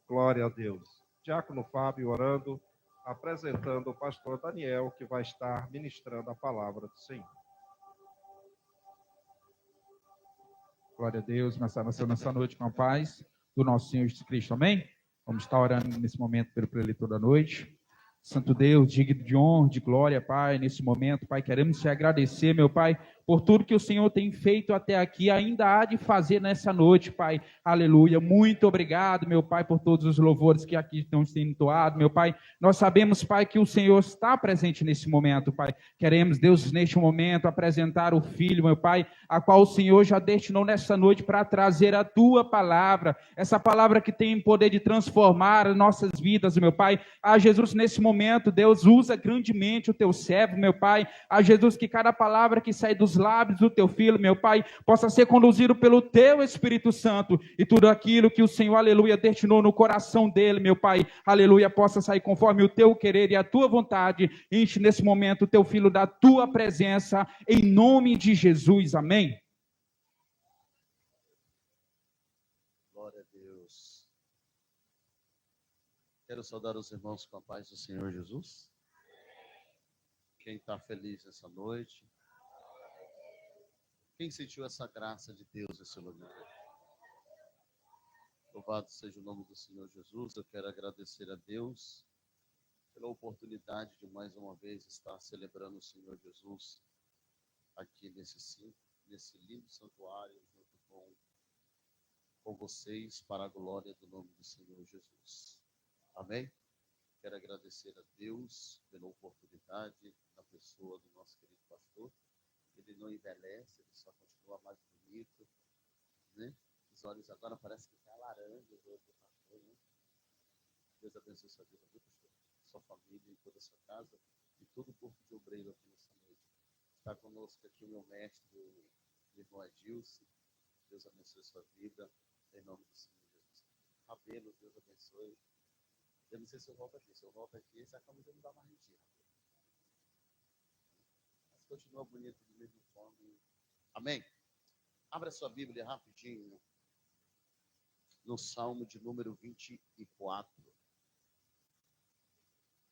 Glória a Deus. Diácono Fábio orando, apresentando o pastor Daniel, que vai estar ministrando a palavra do Senhor. Glória a Deus, nessa noite com a paz do nosso Senhor Jesus Cristo, amém? Vamos estar orando nesse momento pelo preletor da noite. Santo Deus, digno de honra, de glória, Pai, nesse momento, Pai, queremos te agradecer, meu Pai, por tudo que o Senhor tem feito até aqui, ainda há de fazer nessa noite, Pai, aleluia, muito obrigado, meu Pai, por todos os louvores que aqui estão sendo entoados, meu Pai, nós sabemos, Pai, que o Senhor está presente nesse momento, Pai, queremos, Deus, neste momento, apresentar o Filho, meu Pai, a qual o Senhor já destinou nessa noite para trazer a Tua palavra, essa palavra que tem poder de transformar nossas vidas, meu Pai, a Jesus, nesse momento, Deus, usa grandemente o Teu servo, meu Pai, a Jesus, que cada palavra que sai dos lábios do Teu Filho, meu Pai, possa ser conduzido pelo Teu Espírito Santo, e tudo aquilo que o Senhor, aleluia, destinou no coração dele, meu Pai, aleluia, possa sair conforme o Teu querer e a Tua vontade. Enche nesse momento o Teu Filho da Tua presença, em nome de Jesus, amém. Glória a Deus. Quero saudar os irmãos com a paz do Senhor Jesus. Quem está feliz nessa noite? Quem sentiu essa graça de Deus nesse lugar? Louvado seja o nome do Senhor Jesus. Eu quero agradecer a Deus pela oportunidade de mais uma vez estar celebrando o Senhor Jesus aqui nesse lindo santuário, junto com vocês, para a glória do nome do Senhor Jesus. Amém? Quero agradecer a Deus pela oportunidade, na pessoa do nosso querido pastor. Ele não envelhece, ele só continua mais bonito, né? Os olhos agora parecem que está laranja do pastor, né? Deus abençoe sua vida, viu, pastor? Sua família e toda a sua casa e todo o corpo de obreiro aqui nessa noite. Está conosco aqui o meu mestre, o irmão Adilson. Deus abençoe sua vida, em nome do Senhor Jesus. Rabelo, Deus abençoe. Eu não sei se eu volto aqui. Se eu volto aqui, essa camisa não dá mais de dia. Mas continua bonito de mesma forma. Amém? Abra sua Bíblia rapidinho. No Salmo de número 24.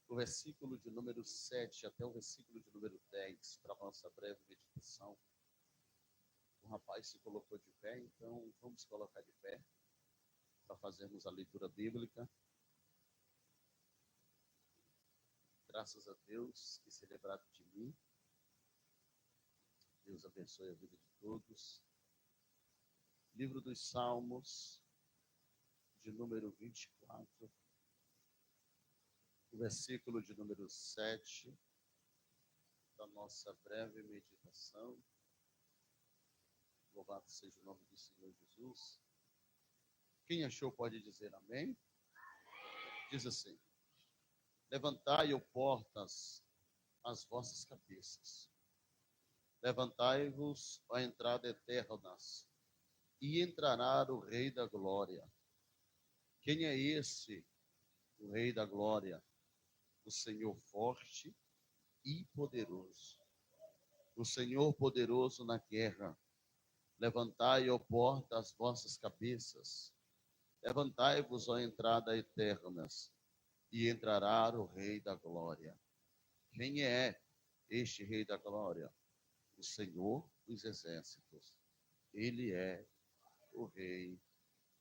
Do versículo de número 7 até o versículo de número 10, para a nossa breve meditação. O rapaz se colocou de pé, então vamos colocar de pé para fazermos a leitura bíblica. Graças a Deus que se lembraram de mim. Deus abençoe a vida de todos. Livro dos Salmos, de número 24, o versículo de número 7, da nossa breve meditação. Louvado seja o nome do Senhor Jesus. Quem achou pode dizer amém. Diz assim: levantai, ó portas, as vossas cabeças. Levantai-vos, ó entrada eternas, e entrará o Rei da Glória. Quem é esse, o Rei da Glória? O Senhor forte e poderoso. O Senhor poderoso na guerra. Levantai, ó porta, as vossas cabeças. Levantai-vos, ó entrada eternas, e entrará o Rei da Glória. Quem é este Rei da Glória? O Senhor dos Exércitos. Ele é o Rei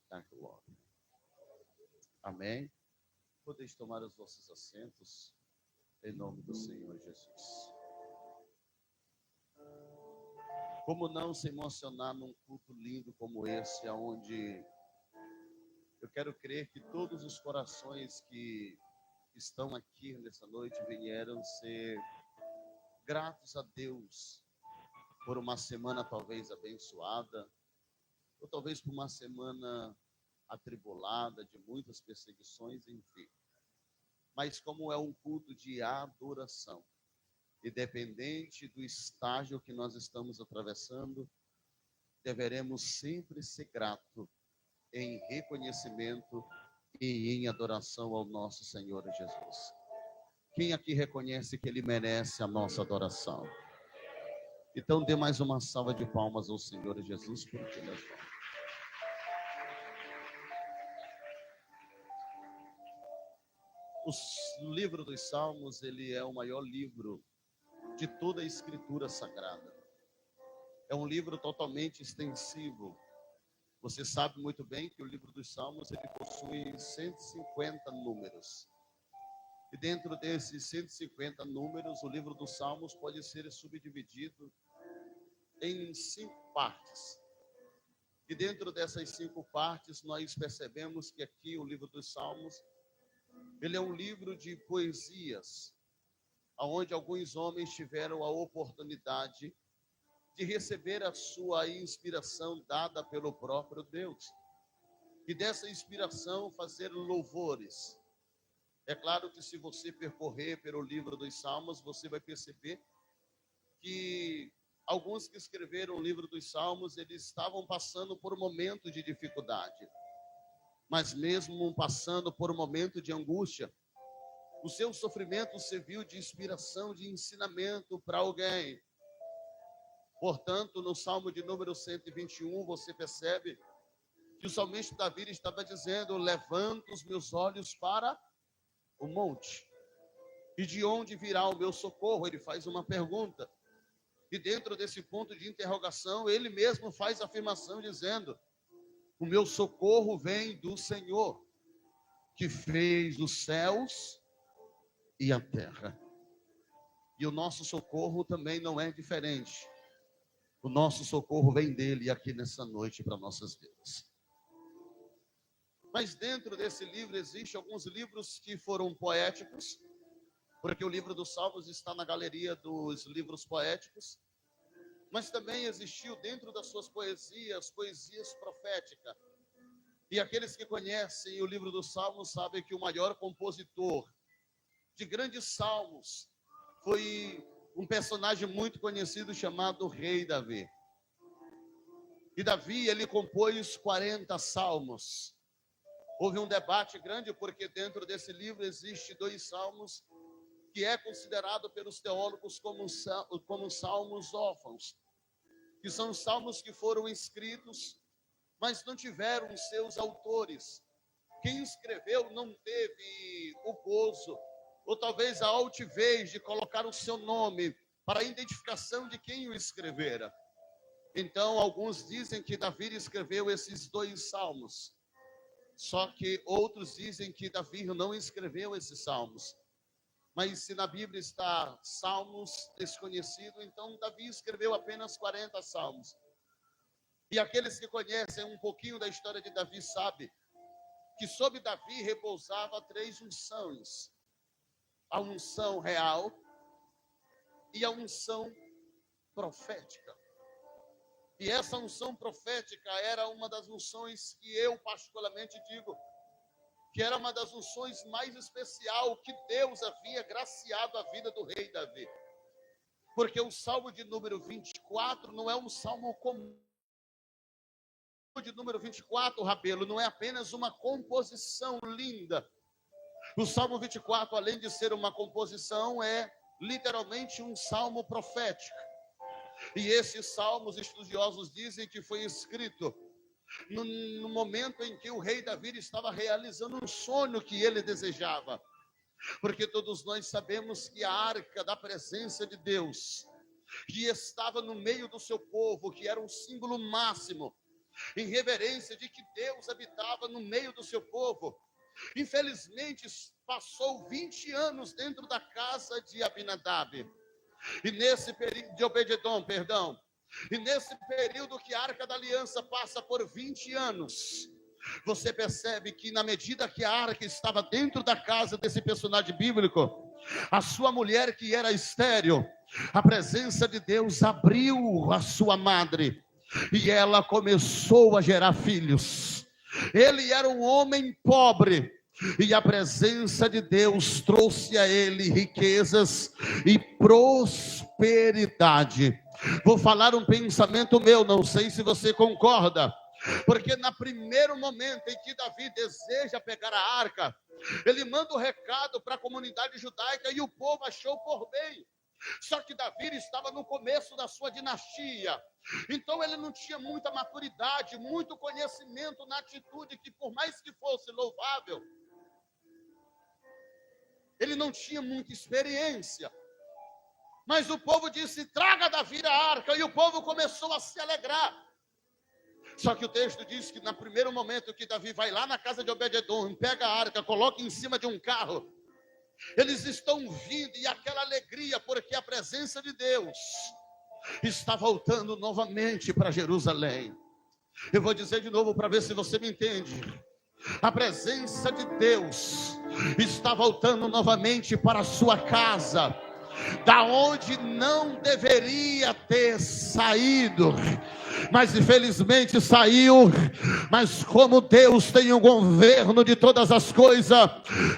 da Glória. Amém? Podeis tomar os vossos assentos, em nome do Senhor Jesus. Como não se emocionar num culto lindo como esse, onde eu quero crer que todos os corações que estão aqui nessa noite vieram ser gratos a Deus por uma semana talvez abençoada, ou talvez por uma semana atribulada, de muitas perseguições, enfim. Mas como é um culto de adoração, independente do estágio que nós estamos atravessando, deveremos sempre ser gratos em reconhecimento e em adoração ao nosso Senhor Jesus. Quem aqui reconhece que Ele merece a nossa adoração? Então dê mais uma salva de palmas ao Senhor Jesus, porque Ele é bom. O livro dos Salmos, ele é o maior livro de toda a Escritura Sagrada. É um livro totalmente extensivo. Você sabe muito bem que o livro dos Salmos, ele possui 150 números. E dentro desses 150 números, o livro dos Salmos pode ser subdividido em 5 partes. E dentro dessas 5 partes, nós percebemos que aqui o livro dos Salmos, ele é um livro de poesias, onde alguns homens tiveram a oportunidade de receber a sua inspiração dada pelo próprio Deus. E dessa inspiração fazer louvores. É claro que se você percorrer pelo livro dos Salmos, você vai perceber que alguns que escreveram o livro dos Salmos, eles estavam passando por um momento de dificuldade. Mas mesmo passando por um momento de angústia, o seu sofrimento serviu de inspiração, de ensinamento para alguém. Portanto, no Salmo de número 121, você percebe que o salmista Davi estava dizendo: levanto os meus olhos para o monte. E de onde virá o meu socorro? Ele faz uma pergunta. E dentro desse ponto de interrogação, ele mesmo faz a afirmação dizendo: o meu socorro vem do Senhor, que fez os céus e a terra. E o nosso socorro também não é diferente. O nosso socorro vem dele aqui nessa noite para nossas vidas. Mas dentro desse livro existem alguns livros que foram poéticos, porque o livro dos Salmos está na galeria dos livros poéticos, mas também existiu dentro das suas poesias proféticas. E aqueles que conhecem o livro dos Salmos sabem que o maior compositor de grandes salmos foi um personagem muito conhecido chamado Rei Davi. E Davi, ele compôs 40 salmos. Houve um debate grande, porque dentro desse livro existe 2 salmos que é considerado pelos teólogos como salmos órfãos, que são salmos que foram escritos, mas não tiveram seus autores. Quem escreveu não teve o gozo, ou talvez a altivez de colocar o seu nome para a identificação de quem o escrevera. Então, alguns dizem que Davi escreveu esses 2 salmos. Só que outros dizem que Davi não escreveu esses salmos. Mas se na Bíblia está salmos desconhecido, então Davi escreveu apenas 40 salmos. E aqueles que conhecem um pouquinho da história de Davi sabem que sobre Davi repousava 3 unções. A unção real e a unção profética. E essa unção profética era uma das unções que eu particularmente digo que era uma das unções mais especial que Deus havia graciado a vida do rei Davi. Porque o Salmo de número 24 não é um salmo comum. O Salmo de número 24, Rabelo, não é apenas uma composição linda. O Salmo 24, além de ser uma composição, é literalmente um salmo profético. E esses salmos, estudiosos dizem que foi escrito no momento em que o rei Davi estava realizando um sonho que ele desejava. Porque todos nós sabemos que a arca da presença de Deus, que estava no meio do seu povo, que era um símbolo máximo, em reverência de que Deus habitava no meio do seu povo, infelizmente passou 20 anos dentro da casa de Abinadab. E nesse período de Obed-edom, e nesse período que a Arca da Aliança passa por 20 anos, você percebe que na medida que a arca estava dentro da casa desse personagem bíblico, a sua mulher que era estéril, a presença de Deus abriu a sua madre e ela começou a gerar filhos. Ele era um homem pobre, e a presença de Deus trouxe a ele riquezas e prosperidade. Vou falar um pensamento meu, não sei se você concorda. Porque no primeiro momento em que Davi deseja pegar a arca, ele manda o recado para a comunidade judaica e o povo achou por bem. Só que Davi estava no começo da sua dinastia, então ele não tinha muita maturidade, muito conhecimento na atitude que, por mais que fosse louvável, Ele não tinha muita experiência. Mas o povo disse: traga Davi a arca. E o povo começou a se alegrar. Só que o texto diz que no primeiro momento que Davi vai lá na casa de Obed-edom, pega a arca, coloca em cima de um carro, eles estão vindo, e aquela alegria, porque a presença de Deus está voltando novamente para Jerusalém. Eu vou dizer de novo para ver se você me entende. A presença de Deus está voltando novamente para a sua casa, da onde não deveria ter saído, mas infelizmente saiu. Mas como Deus tem o governo de todas as coisas,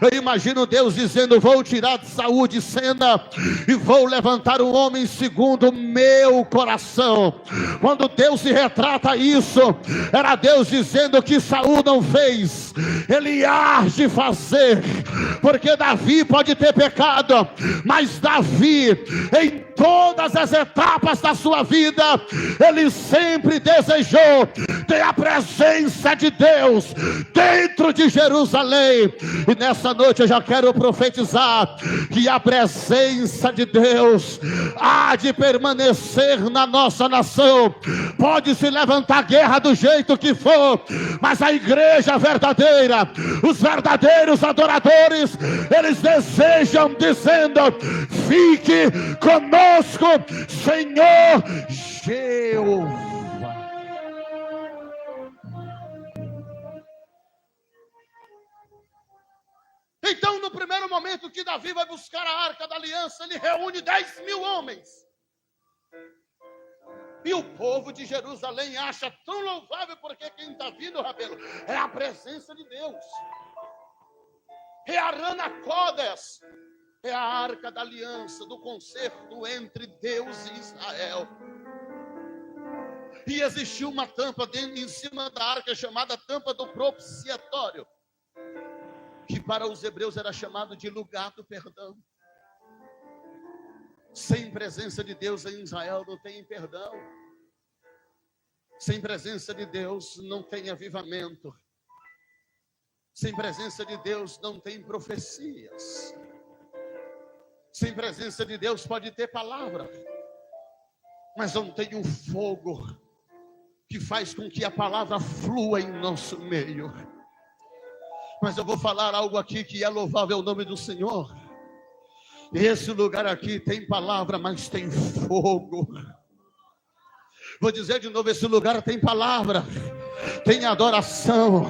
eu imagino Deus dizendo: vou tirar de Saul de cena e vou levantar um homem segundo o meu coração. Quando Deus se retrata isso, era Deus dizendo que Saul não fez, ele há de fazer, porque Davi pode ter pecado, mas Davi, em todas as etapas da sua vida, ele sempre desejou ter a presença de Deus dentro de Jerusalém. E nessa noite eu já quero profetizar que a presença de Deus há de permanecer na nossa nação. Pode se levantar guerra do jeito que for, mas a igreja verdadeira, os verdadeiros adoradores, eles desejam dizendo: fique conosco, Senhor Jeová. Então, no primeiro momento que Davi vai buscar a arca da aliança, ele reúne 10.000 homens. E o povo de Jerusalém acha tão louvável, porque quem está vindo, Rabelo, é a presença de Deus. É a Arana Codes, é a arca da aliança, do concerto entre Deus e Israel. E existiu uma tampa em cima da arca, chamada tampa do propiciatório, que para os hebreus era chamado de lugar do perdão. Sem presença de Deus em Israel não tem perdão. Sem presença de Deus não tem avivamento. Sem presença de Deus não tem profecias. Sem presença de Deus pode ter palavra, mas não tem um fogo que faz com que a palavra flua em nosso meio. Mas eu vou falar algo aqui que é louvável o nome do Senhor. Esse lugar aqui tem palavra, mas tem fogo. Vou dizer de novo: esse lugar tem palavra, tem adoração,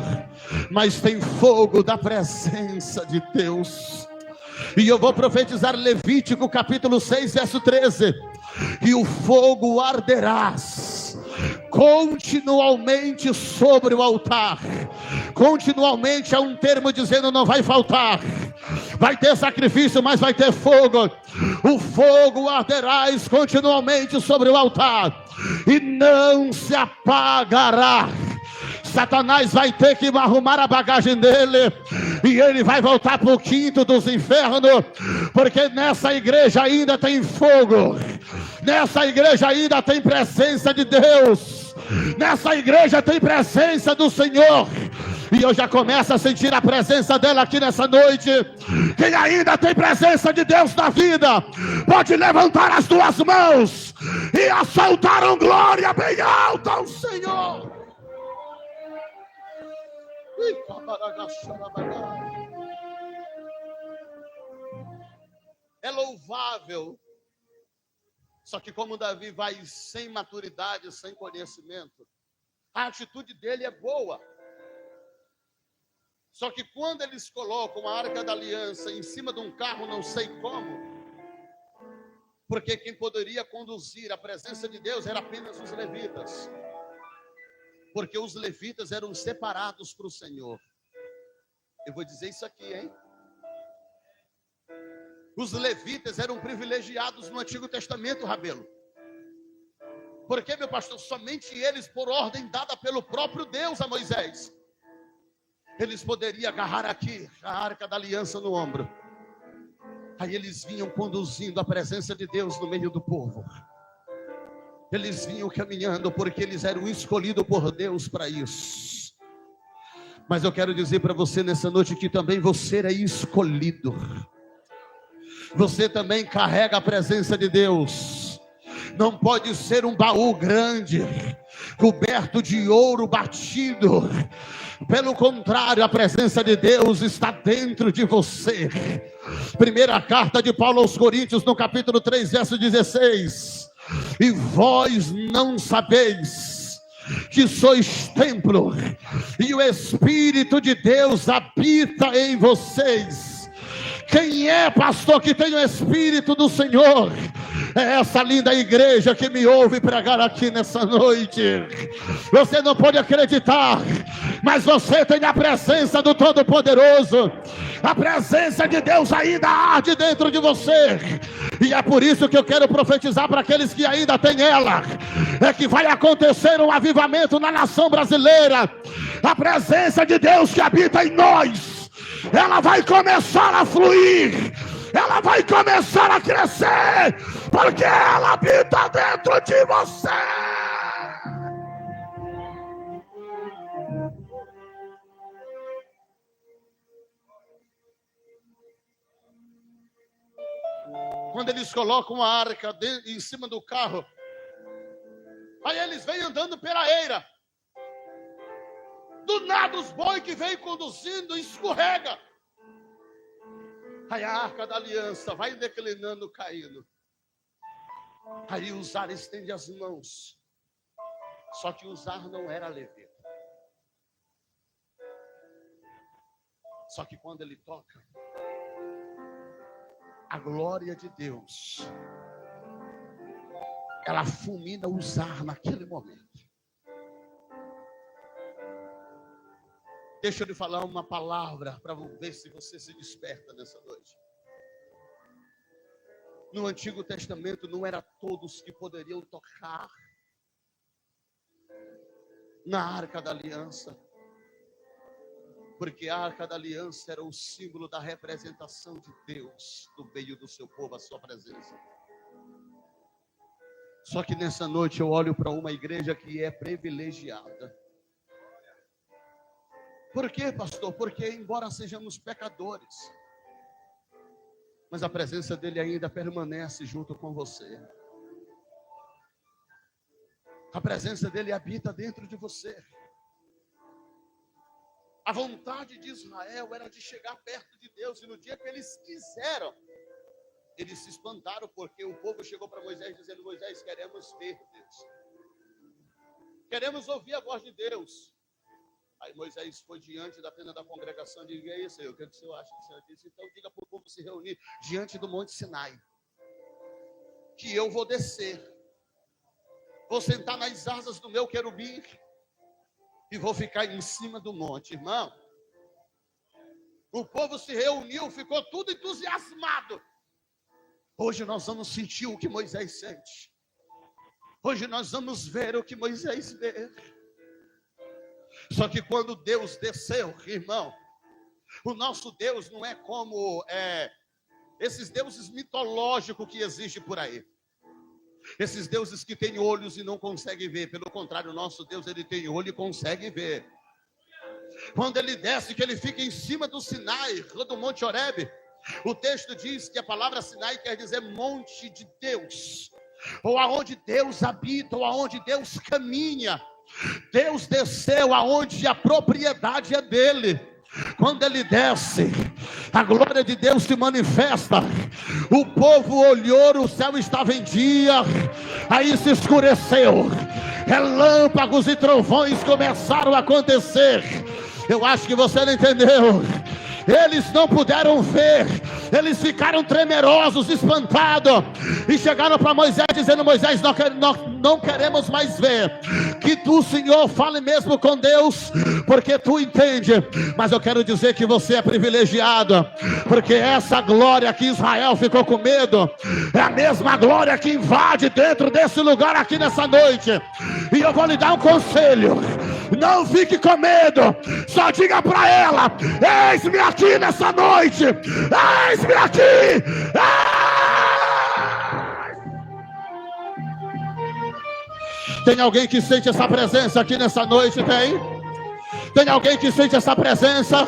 mas tem fogo da presença de Deus. E eu vou profetizar Levítico capítulo 6, verso 13. E o fogo arderás continuamente sobre o altar. Continuamente é um termo dizendo não vai faltar. Vai ter sacrifício, mas vai ter fogo. O fogo arderás continuamente sobre o altar, e não se apagará. Satanás vai ter que arrumar a bagagem dele, e ele vai voltar para o quinto dos infernos, porque nessa igreja ainda tem fogo, nessa igreja ainda tem presença de Deus, nessa igreja tem presença do Senhor. E eu já começo a sentir a presença dela aqui nessa noite. Quem ainda tem presença de Deus na vida, pode levantar as duas mãos e assaltar um glória bem alta ao Senhor. É louvável. Só que como Davi vai sem maturidade, sem conhecimento, a atitude dele é boa. Só que quando eles colocam a arca da aliança em cima de um carro, não sei como, porque quem poderia conduzir a presença de Deus era apenas os levitas, porque os levitas eram separados para o Senhor. Eu vou dizer isso aqui, hein? Os levitas eram privilegiados no Antigo Testamento, Rabelo. Porque, meu pastor, somente eles, por ordem dada pelo próprio Deus a Moisés, eles poderiam agarrar aqui a arca da aliança no ombro. Aí eles vinham conduzindo a presença de Deus no meio do povo. Eles vinham caminhando porque eles eram escolhidos por Deus para isso. Mas eu quero dizer para você nessa noite que também você é escolhido. você também carrega a presença de Deus. Não pode ser um baú grande, coberto de ouro batido. Pelo contrário, a presença de Deus está dentro de você. Primeira carta de Paulo aos Coríntios, no capítulo 3, verso 16. E vós não sabeis que sois templo, e o Espírito de Deus habita em vocês. Quem é, pastor, que tem o Espírito do Senhor? É essa linda igreja que me ouve pregar aqui nessa noite. Você não pode acreditar, mas você tem a presença do Todo-Poderoso. A presença de Deus ainda arde dentro de você. E é por isso que eu quero profetizar para aqueles que ainda têm ela. É que vai acontecer um avivamento na nação brasileira. A presença de Deus que habita em nós, ela vai começar a fluir, ela vai começar a crescer, porque ela habita dentro de você. Quando eles colocam a arca em cima do carro, aí eles vêm andando pela eira. Do nada os bois que vem conduzindo escorrega. Aí a arca da aliança vai declinando, caindo. Aí Uzar estende as mãos. Só que Uzar não era levita. Só que quando ele toca, a glória de Deus, ela fulmina Uzar naquele momento. Deixa eu lhe falar uma palavra para ver se você se desperta nessa noite. No Antigo Testamento não era todos que poderiam tocar na Arca da Aliança, porque a Arca da Aliança era o símbolo da representação de Deus no meio do seu povo, a sua presença. Só que nessa noite eu olho para uma igreja que é privilegiada. Por quê, pastor? Porque embora sejamos pecadores, mas a presença dele ainda permanece junto com você. A presença dele habita dentro de você. A vontade de Israel era de chegar perto de Deus, e no dia que eles quiseram, eles se espantaram, porque o povo chegou para Moisés dizendo: Moisés, queremos ver Deus, queremos ouvir a voz de Deus. Aí Moisés foi diante da plena da congregação e disse: é isso aí, o que o senhor acha? O senhor disse: então diga para o povo se reunir diante do Monte Sinai, que eu vou descer, vou sentar nas asas do meu querubim e vou ficar em cima do monte. Irmão, o povo se reuniu, ficou tudo entusiasmado. Hoje nós vamos sentir o que Moisés sente. Hoje nós vamos ver o que Moisés vê. Só que quando Deus desceu, irmão, o nosso Deus não é como esses deuses mitológicos que existem por aí. Esses deuses que têm olhos e não conseguem ver. Pelo contrário, o nosso Deus, ele tem olho e consegue ver. Quando ele desce, que ele fica em cima do Sinai, do Monte Horebe, o texto diz que a palavra Sinai quer dizer monte de Deus, ou aonde Deus habita, ou aonde Deus caminha. Deus desceu aonde a propriedade é dele. Quando ele desce, a glória de Deus se manifesta. O povo olhou, o céu estava em dia, aí se escureceu, relâmpagos e trovões começaram a acontecer. Eu acho que você não entendeu. Eles não puderam ver, eles ficaram temerosos, espantados, e chegaram para Moisés dizendo: Moisés, não queremos mais ver. Que tu, Senhor, fale mesmo com Deus, porque tu entende. Mas eu quero dizer que você é privilegiado, porque essa glória que Israel ficou com medo é a mesma glória que invade dentro desse lugar aqui nessa noite. E eu vou lhe dar um conselho: não fique com medo, só diga para ela: eis-me aqui nessa noite, eis-me aqui. Tem alguém que sente essa presença aqui nessa noite? Tem alguém que sente essa presença?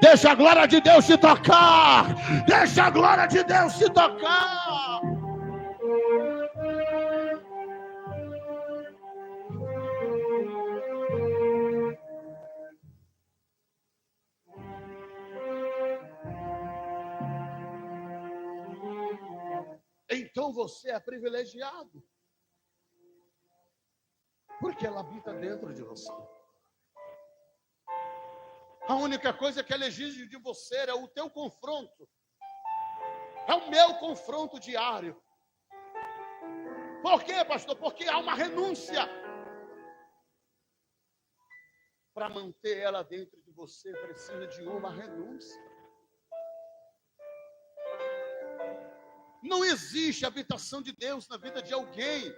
Deixa a glória de Deus te tocar. Deixa a glória de Deus te tocar. Então você é privilegiado, porque ela habita dentro de você. A única coisa que ela exige de você é o teu confronto. É o meu confronto diário. Por quê, pastor? Porque há uma renúncia. Para manter ela dentro de você, precisa de uma renúncia. Não existe habitação de Deus na vida de alguém.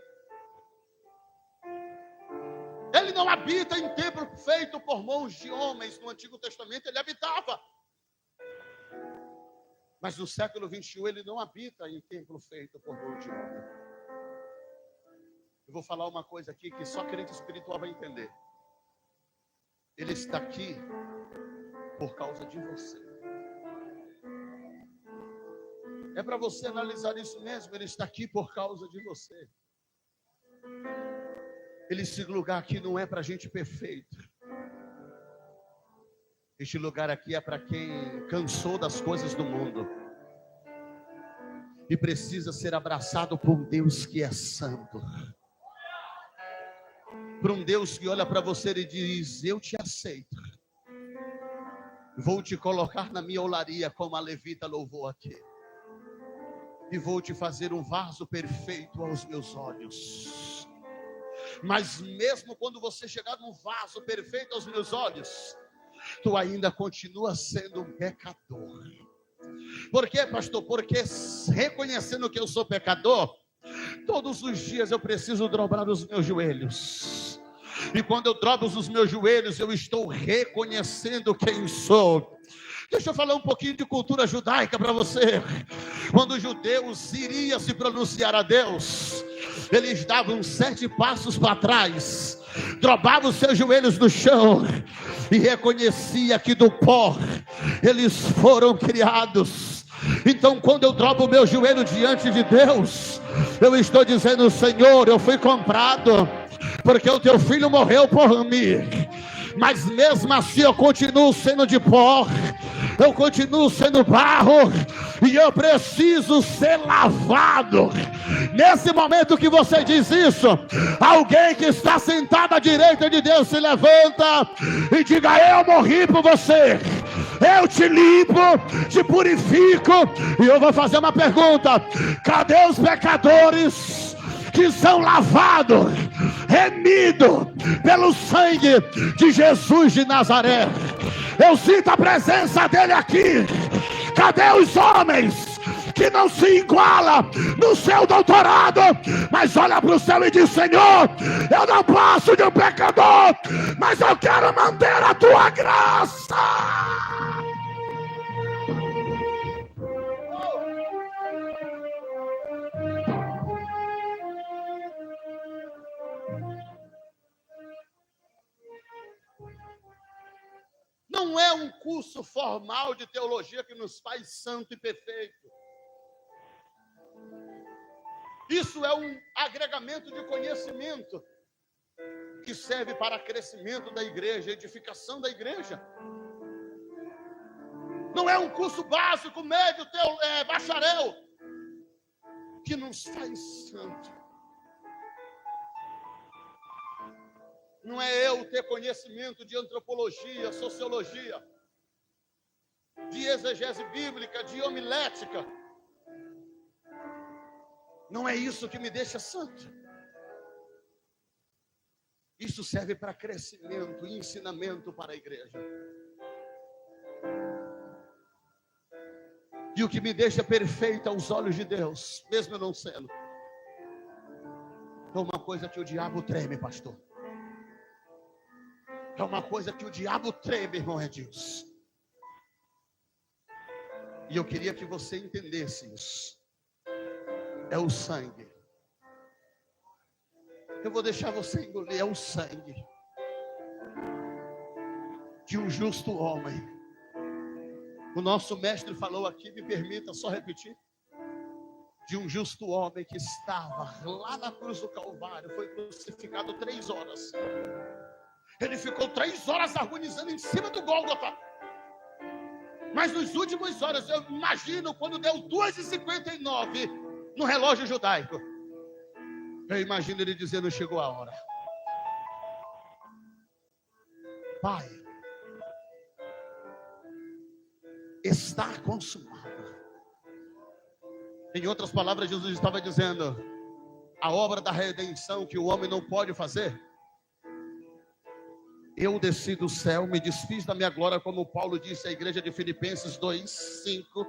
Ele não habita em templo feito por mãos de homens. No Antigo Testamento ele habitava. Mas no século 21 ele não habita em templo feito por mãos de homem. Eu vou falar uma coisa aqui que só crente espiritual vai entender. Ele está aqui por causa de você. É para você analisar isso mesmo. Ele está aqui por causa de você. Esse lugar aqui não é para gente perfeita. Este lugar aqui é para quem cansou das coisas do mundo e precisa ser abraçado por um Deus que é santo. Por um Deus que olha para você e diz: eu te aceito. Vou te colocar na minha olaria como a levita louvou aqui. E vou te fazer um vaso perfeito aos meus olhos. Mas mesmo quando você chegar num vaso perfeito aos meus olhos, tu ainda continua sendo um pecador. Por quê, pastor? Porque reconhecendo que eu sou pecador, todos os dias eu preciso dobrar os meus joelhos. E quando eu dobro os meus joelhos, eu estou reconhecendo quem sou. Deixa eu falar um pouquinho de cultura judaica para você. Quando os judeus iriam se pronunciar a Deus, eles davam 7 passos para trás, dobravam os seus joelhos no chão e reconhecia que do pó eles foram criados. Então quando eu dobro o meu joelho diante de Deus, eu estou dizendo: Senhor, eu fui comprado, porque o teu filho morreu por mim. Mas mesmo assim eu continuo sendo de pó, eu continuo sendo barro, e eu preciso ser lavado. Nesse momento que você diz isso, alguém que está sentado à direita de Deus se levanta e diga: eu morri por você, eu te limpo, te purifico. E eu vou fazer uma pergunta: cadê os pecadores que são lavados, remidos pelo sangue de Jesus de Nazaré? Eu sinto a presença dele aqui. Cadê os homens que não se igualam no seu doutorado, mas olha para o céu e diz: Senhor, eu não passo de um pecador, mas eu quero manter a tua graça. Não é um curso formal de teologia que nos faz santo e perfeito. Isso é um agregamento de conhecimento que serve para crescimento da igreja, edificação da igreja. Não é um curso básico, médio, bacharel, que nos faz santo. Não é eu ter conhecimento de antropologia, sociologia, de exegese bíblica, de homilética. Não é isso que me deixa santo. Isso serve para crescimento e ensinamento para a igreja. E o que me deixa perfeito aos olhos de Deus, mesmo eu não sendo, é uma coisa que o diabo treme, pastor. É uma coisa que o diabo treme, irmão Edilson. E eu queria que você entendesse isso. É o sangue. Eu vou deixar você engolir. É o sangue de um justo homem O nosso mestre falou aqui, me permita só repetir, de um justo homem que estava lá na cruz do Calvário, foi crucificado 3 horas. Ele ficou 3 horas agonizando em cima do Gólgota. Mas nos últimos horas, eu imagino quando deu 2h59 no relógio judaico, eu imagino ele dizendo: chegou a hora. Pai, está consumado. Em outras palavras, Jesus estava dizendo: a obra da redenção que o homem não pode fazer, eu desci do céu, me desfiz da minha glória, como Paulo disse à igreja de Filipenses 2:5.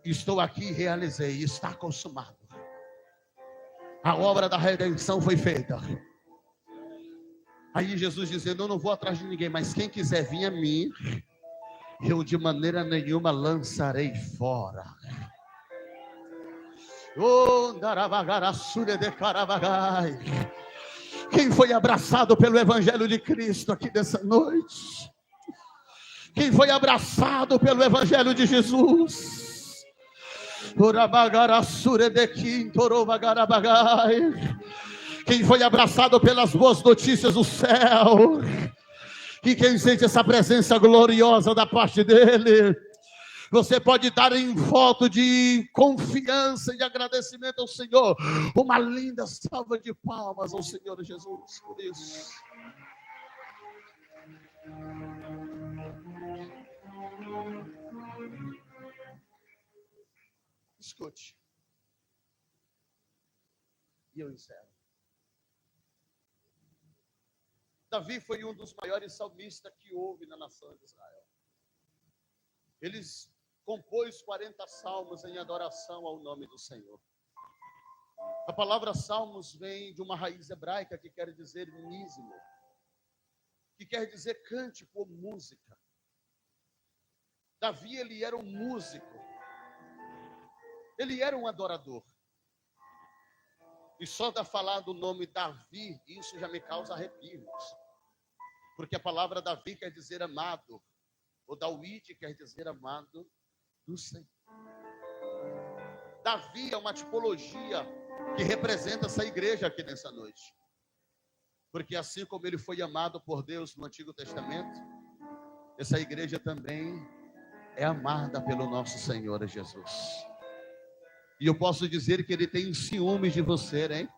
Estou aqui e realizei, está consumado. A obra da redenção foi feita. Aí Jesus dizendo: eu não vou atrás de ninguém, mas quem quiser vir a mim, eu de maneira nenhuma lançarei fora. Quem foi abraçado pelo Evangelho de Cristo aqui nessa noite? Quem foi abraçado pelo Evangelho de Jesus? Quem foi abraçado pelas boas notícias do céu? E quem sente essa presença gloriosa da parte dele? Você pode dar em voto de confiança e agradecimento ao Senhor uma linda salva de palmas ao Senhor Jesus por isso. Escute. E eu encerro. Davi foi um dos maiores salmistas que houve na nação de Israel. Ele compôs 40 salmos em adoração ao nome do Senhor. A palavra salmos vem de uma raiz hebraica que quer dizer mísimo, que quer dizer cântico ou música. Davi, ele era um músico, ele era um adorador. E só de falar do nome Davi, isso já me causa arrepios. Porque a palavra Davi quer dizer amado, ou David quer dizer amado do Senhor. Davi é uma tipologia que representa essa igreja aqui nessa noite. Porque assim como ele foi amado por Deus no Antigo Testamento, essa igreja também é amada pelo nosso Senhor Jesus. E eu posso dizer que ele tem ciúmes de você, hein?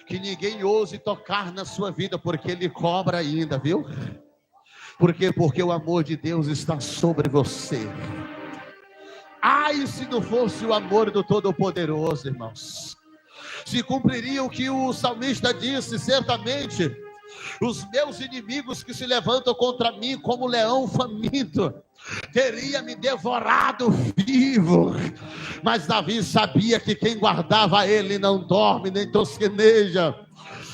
Que ninguém ouse tocar na sua vida, porque ele cobra ainda, viu? Por quê? Porque o amor de Deus está sobre você. Ai, se não fosse o amor do Todo-Poderoso, irmãos. Se cumpriria o que o salmista disse, certamente os meus inimigos que se levantam contra mim como leão faminto, teria me devorado vivo. Mas Davi sabia que quem guardava ele não dorme nem tosqueneja.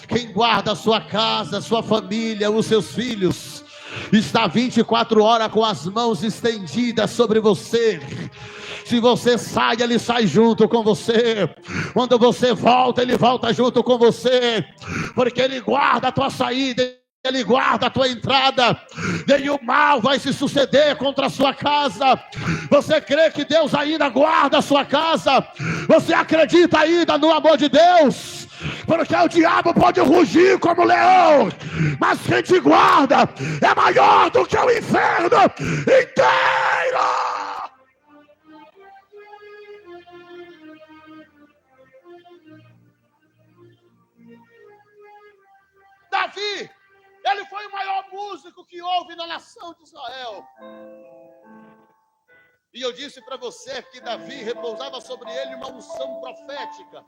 Quem guarda a sua casa, a sua família, os seus filhos, está 24 horas com as mãos estendidas sobre você. Se você sai, ele sai junto com você. Quando você volta, ele volta junto com você. Porque ele guarda a tua saída, ele guarda a tua entrada. Nenhum mal vai se suceder contra a sua casa. Você crê que Deus ainda guarda a sua casa? Você acredita ainda no amor de Deus? Porque o diabo pode rugir como leão, mas quem te guarda é maior do que o inferno inteiro. Davi, ele foi o maior músico que houve na nação de Israel. E eu disse para você que Davi repousava sobre ele uma unção profética.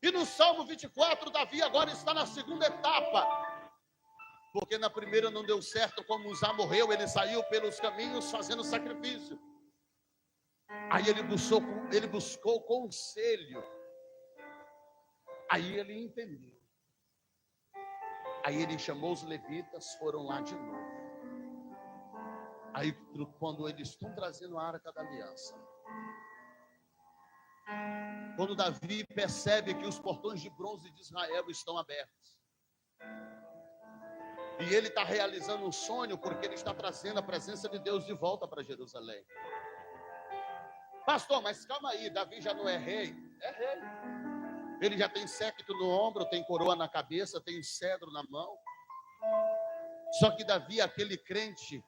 E no Salmo 24, Davi agora está na segunda etapa. Porque na primeira não deu certo, como Uzá morreu, ele saiu pelos caminhos fazendo sacrifício. Aí ele buscou conselho. Aí ele entendeu. Aí ele chamou os levitas, foram lá de novo. Aí quando eles estão trazendo a arca da aliança, quando Davi percebe que os portões de bronze de Israel estão abertos, E ele está realizando um sonho porque ele está trazendo a presença de Deus de volta para Jerusalém. Pastor, mas calma aí, Davi já não é rei? É rei. Ele já tem séquito no ombro, tem coroa na cabeça, tem cedro na mão. Só que Davi é aquele crente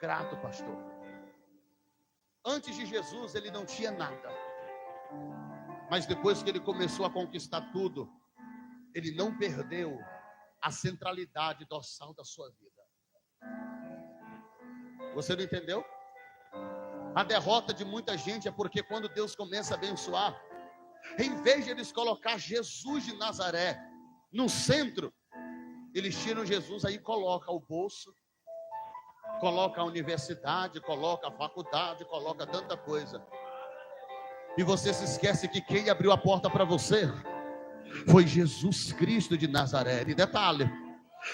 grato, pastor. Antes de Jesus ele não tinha nada. Mas depois que ele começou a conquistar tudo, ele não perdeu a centralidade dorsal da sua vida. Você não entendeu? A derrota de muita gente é porque quando Deus começa a abençoar, em vez de eles colocar Jesus de Nazaré no centro, eles tiram Jesus aí e colocam o bolso, coloca a universidade, coloca a faculdade, coloca tanta coisa. E você se esquece que quem abriu a porta para você foi Jesus Cristo de Nazaré. E detalhe,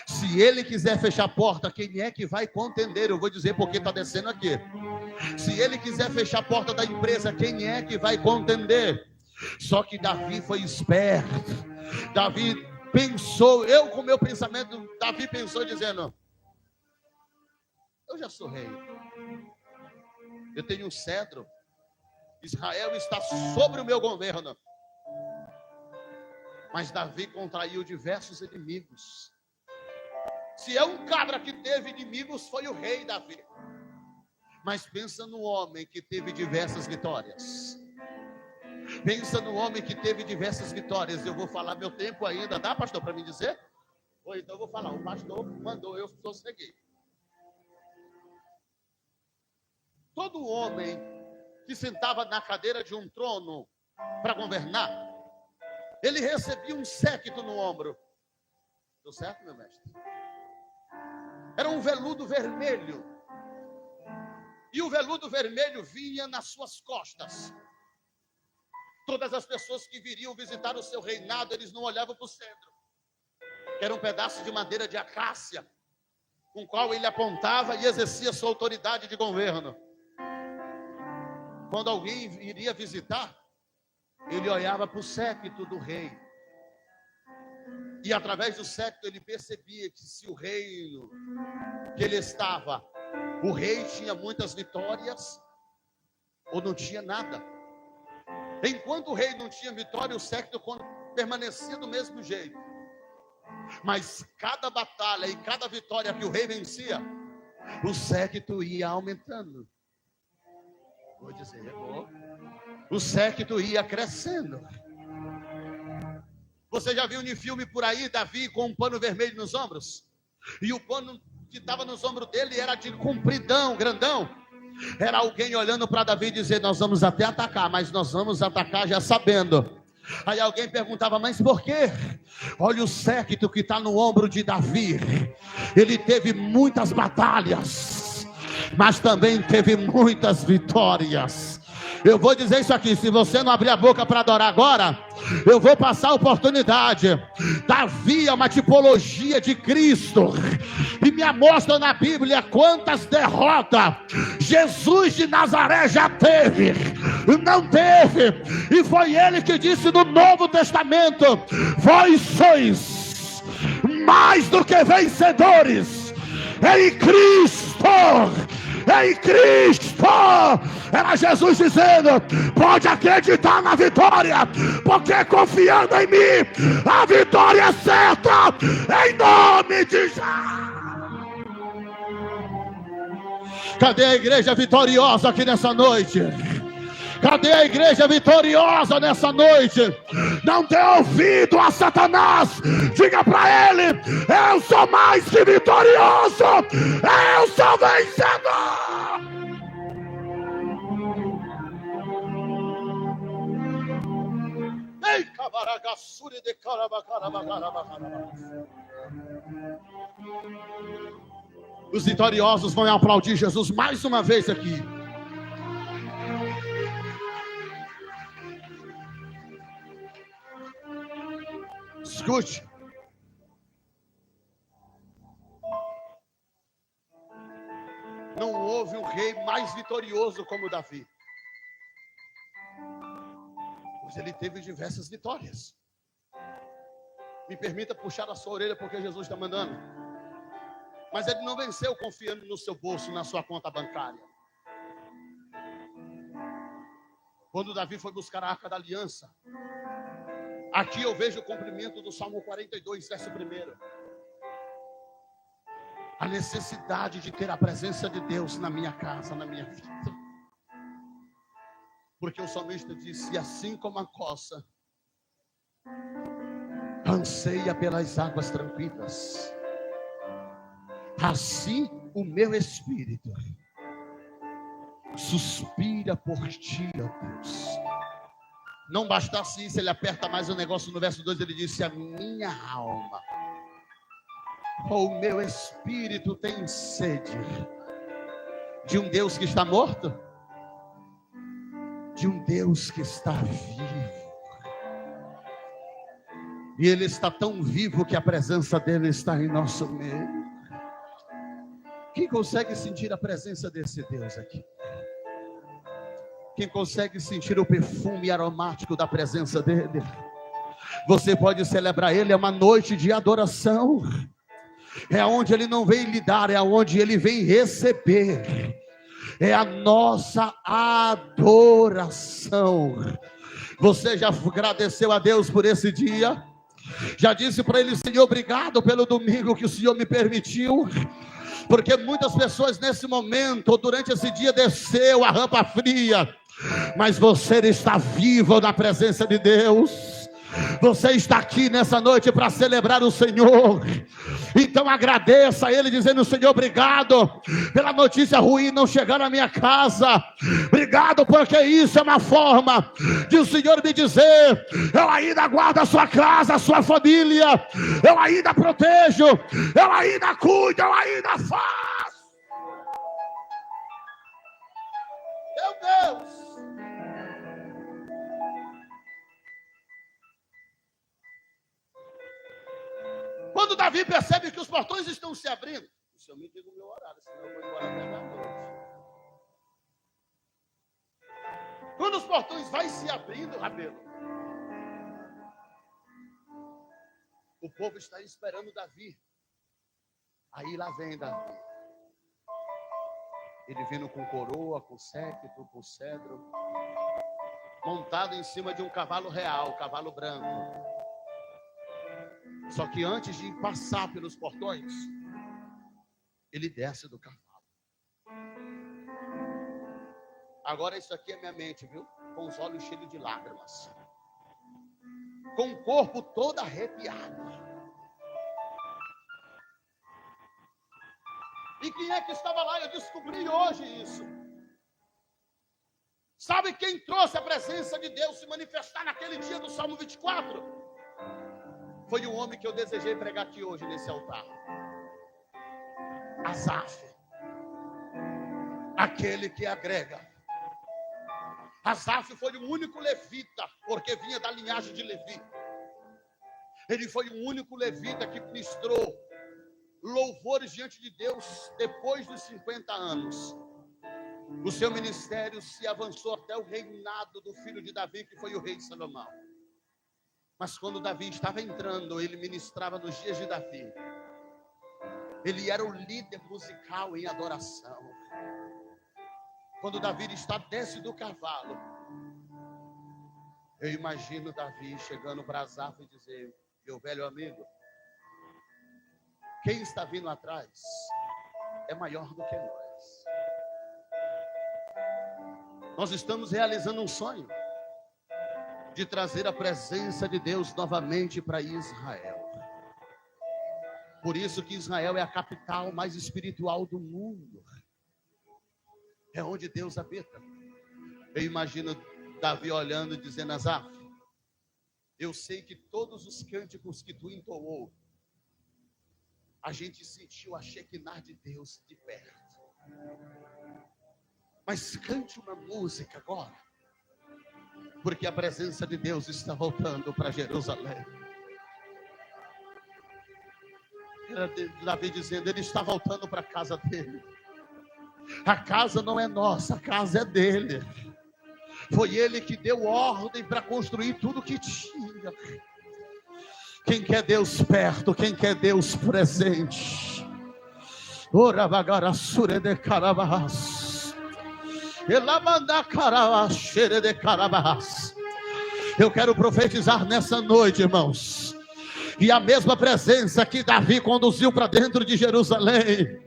se ele quiser fechar a porta, quem é que vai contender? Eu vou dizer porque está descendo aqui. Se ele quiser fechar a porta da empresa, quem é que vai contender? Só que Davi foi esperto. Davi pensou, eu com meu pensamento, Davi pensou dizendo: eu já sou rei, eu tenho um cedro, Israel está sobre o meu governo. Mas Davi contraiu diversos inimigos. Se é um cabra que teve inimigos, foi o rei Davi. Mas pensa no homem que teve diversas vitórias. Pensa no homem que teve diversas vitórias. Eu vou falar meu tempo ainda. Dá, pastor, para me dizer? Ou então eu vou falar. O pastor mandou eu prosseguir. Todo homem que sentava na cadeira de um trono para governar, ele recebia um séquito no ombro. Deu certo, meu mestre? Era um veludo vermelho. E o veludo vermelho vinha nas suas costas. Todas as pessoas que viriam visitar o seu reinado, eles não olhavam para o centro. Era um pedaço de madeira de acácia, com o qual ele apontava e exercia sua autoridade de governo. Quando alguém iria visitar, ele olhava para o séquito do rei. E através do séquito ele percebia que se o reino que ele estava, o rei tinha muitas vitórias ou não tinha nada. Enquanto o rei não tinha vitória, o séquito permanecia do mesmo jeito. Mas cada batalha e cada vitória que o rei vencia, o séquito ia aumentando. Vou dizer, o séquito ia crescendo. Você já viu em filme por aí, Davi com um pano vermelho nos ombros? E o pano que estava nos ombros dele era de compridão, grandão. Era alguém olhando para Davi e dizer: nós vamos até atacar, mas nós vamos atacar já sabendo. Aí alguém perguntava: mas por quê? Olha o séquito que está no ombro de Davi. Ele teve muitas batalhas, mas também teve muitas vitórias. Eu vou dizer isso aqui: se você não abrir a boca para adorar agora, eu vou passar a oportunidade. Davi é uma tipologia de Cristo, e me mostra na Bíblia quantas derrotas Jesus de Nazaré já teve, não teve. E foi ele que disse no Novo Testamento: vós sois mais do que vencedores em Cristo. Em Cristo. Era Jesus dizendo: pode acreditar na vitória, porque confiando em mim, a vitória é certa, em nome de Jesus. Cadê a igreja vitoriosa aqui nessa noite? Cadê a igreja vitoriosa nessa noite? Não dê ouvido a Satanás. Diga para ele: eu sou mais que vitorioso, eu sou vencedor. Ei, cabaragassuri de carabacarabacarabacarabacar. Os vitoriosos vão aplaudir Jesus mais uma vez aqui. Escute. Não houve um rei mais vitorioso como Davi. Pois ele teve diversas vitórias. Me permita puxar a sua orelha, porque Jesus está mandando. Mas ele não venceu confiando no seu bolso, na sua conta bancária. Quando Davi foi buscar a Arca da Aliança, aqui eu vejo o cumprimento do Salmo 42, verso 1. A necessidade de ter a presença de Deus na minha casa, na minha vida. Porque o salmista disse: assim como a coça anseia pelas águas tranquilas, assim o meu espírito suspira por ti, ó Deus. Não bastasse isso, ele aperta mais o negócio no verso 2, ele disse: a minha alma, o meu espírito tem sede de um Deus que está morto, de um Deus que está vivo. E ele está tão vivo que a presença dele está em nosso meio. Quem consegue sentir a presença desse Deus aqui? Quem consegue sentir o perfume aromático da presença dele? Você pode celebrar ele, é uma noite de adoração. É onde ele não vem lhe dar, é onde ele vem receber. É a nossa adoração. Você já agradeceu a Deus por esse dia? Já disse para ele: Senhor, obrigado pelo domingo que o Senhor me permitiu. Porque muitas pessoas nesse momento, ou durante esse dia, desceu a rampa fria. Mas você está vivo na presença de Deus. Você está aqui nessa noite para celebrar o Senhor. Então agradeça a Ele, dizendo: Senhor, obrigado pela notícia ruim não chegar na minha casa. Obrigado, porque isso é uma forma de o Senhor me dizer: eu ainda guardo a sua casa, a sua família. Eu ainda protejo, eu ainda cuido, eu ainda faço. Meu Deus! Quando Davi percebe que os portões estão se abrindo, o Senhor me diga o meu horário, senão eu vou embora até meia-noite. Quando os portões vai se abrindo, Rabelo, o povo está esperando Davi. Aí lá vem Davi. Ele vindo com coroa, com séquito, com cedro, montado em cima de um cavalo real, cavalo branco. Só que antes de passar pelos portões, ele desce do cavalo. Agora isso aqui é minha mente, viu? Com os olhos cheios de lágrimas. Com o corpo todo arrepiado. E quem é que estava lá? Eu descobri hoje isso. Sabe quem trouxe a presença de Deus se manifestar naquele dia do Salmo 24? Foi o homem que eu desejei pregar aqui hoje nesse altar. Asaf. Aquele que agrega. Asaf foi o único levita, porque vinha da linhagem de Levi. Ele foi o único levita que ministrou louvores diante de Deus depois dos 50 anos. O seu ministério se avançou até o reinado do filho de Davi, que foi o rei Salomão. Mas quando Davi estava entrando, ele ministrava nos dias de Davi. Ele era o líder musical em adoração. Quando Davi desce do cavalo, eu imagino Davi chegando para Asaf e dizer: meu velho amigo, quem está vindo atrás é maior do que nós. Nós estamos realizando um sonho de trazer a presença de Deus novamente para Israel. Por isso que Israel é a capital mais espiritual do mundo. É onde Deus habita. Eu imagino Davi olhando e dizendo: Asaf, eu sei que todos os cânticos que tu entoou, a gente sentiu a Shekinah de Deus de perto. Mas cante uma música agora, porque a presença de Deus está voltando para Jerusalém. Era Davi dizendo: ele está voltando para a casa dele. A casa não é nossa, a casa é dele. Foi ele que deu ordem para construir tudo que tinha. Quem quer Deus perto, quem quer Deus presente, Ora bagara sure de carabas. Elamanda carabas, cheire de carabas. Eu quero profetizar nessa noite, irmãos, e a mesma presença que Davi conduziu para dentro de Jerusalém,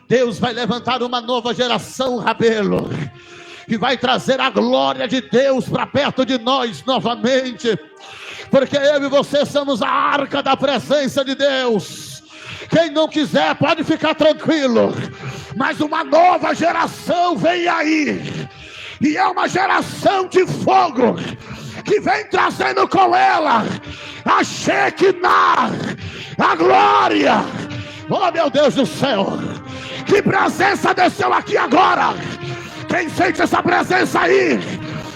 Deus vai levantar uma nova geração, Rabelo, que vai trazer a glória de Deus para perto de nós novamente, porque eu e você somos a arca da presença de Deus. Quem não quiser pode ficar tranquilo, mas uma nova geração vem aí, e é uma geração de fogo, que vem trazendo com ela a Shekinah, a glória. Oh meu Deus do céu, que presença desceu aqui agora. Quem sente essa presença aí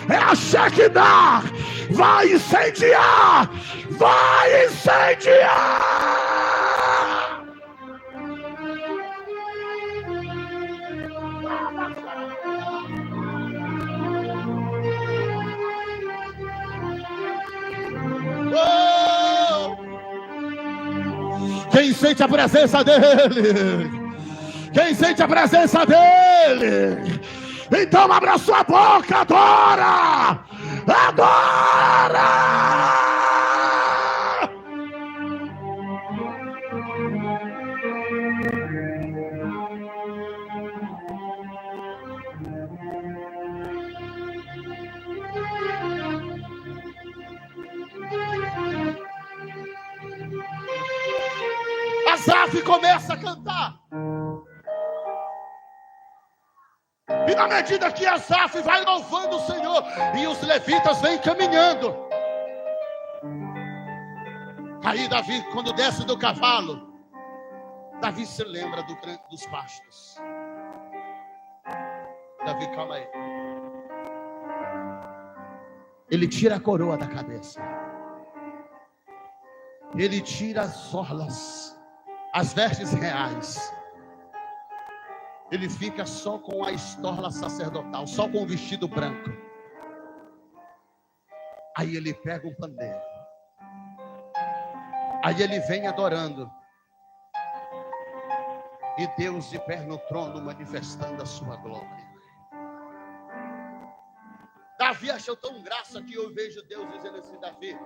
é a Shekinah. Vai incendiar, vai incendiar. Oh! Quem sente a presença dele? Quem sente a presença dele? Então abra sua boca, adora! Adora! Asaf começa a cantar. E na medida que Asaf vai louvando o Senhor, e os levitas vêm caminhando. Aí Davi, quando desce do cavalo, Davi se lembra dos pastos. Davi, calma aí. Ele tira a coroa da cabeça. Ele tira as orlas, as vestes reais. Ele fica só com a estorla sacerdotal, só com o vestido branco. Aí ele pega um pandeiro. Aí ele vem adorando. E Deus de pé no trono manifestando a sua glória. Davi achou tão graça que eu vejo Deus dizendo assim: Davi,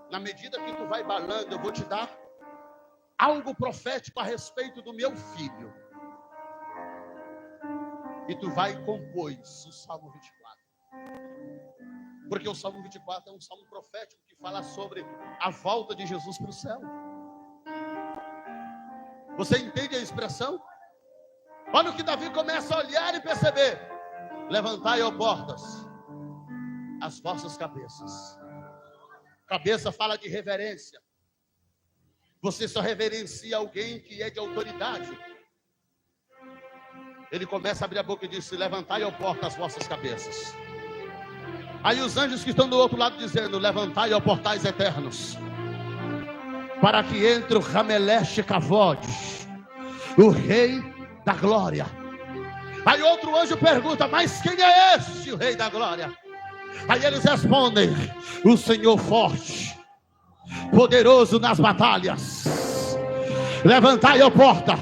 na medida que tu vai balando, eu vou te dar algo profético a respeito do meu filho. E tu vai e compôs o Salmo 24. Porque o Salmo 24 é um salmo profético que fala sobre a volta de Jesus para o céu. Você entende a expressão? Olha o que Davi começa a olhar e perceber. Levantai, ó portas, as vossas cabeças. Cabeça fala de reverência. Você só reverencia alguém que é de autoridade. Ele começa a abrir a boca e diz: levantai, ó portas, as vossas cabeças. Aí os anjos que estão do outro lado dizendo: levantai, ó portais eternos, para que entre o Rameleche Kavod, o rei da glória. Aí outro anjo pergunta: mas quem é este, o rei da glória? Aí eles respondem: o Senhor forte, poderoso nas batalhas. Levantai, ó porta,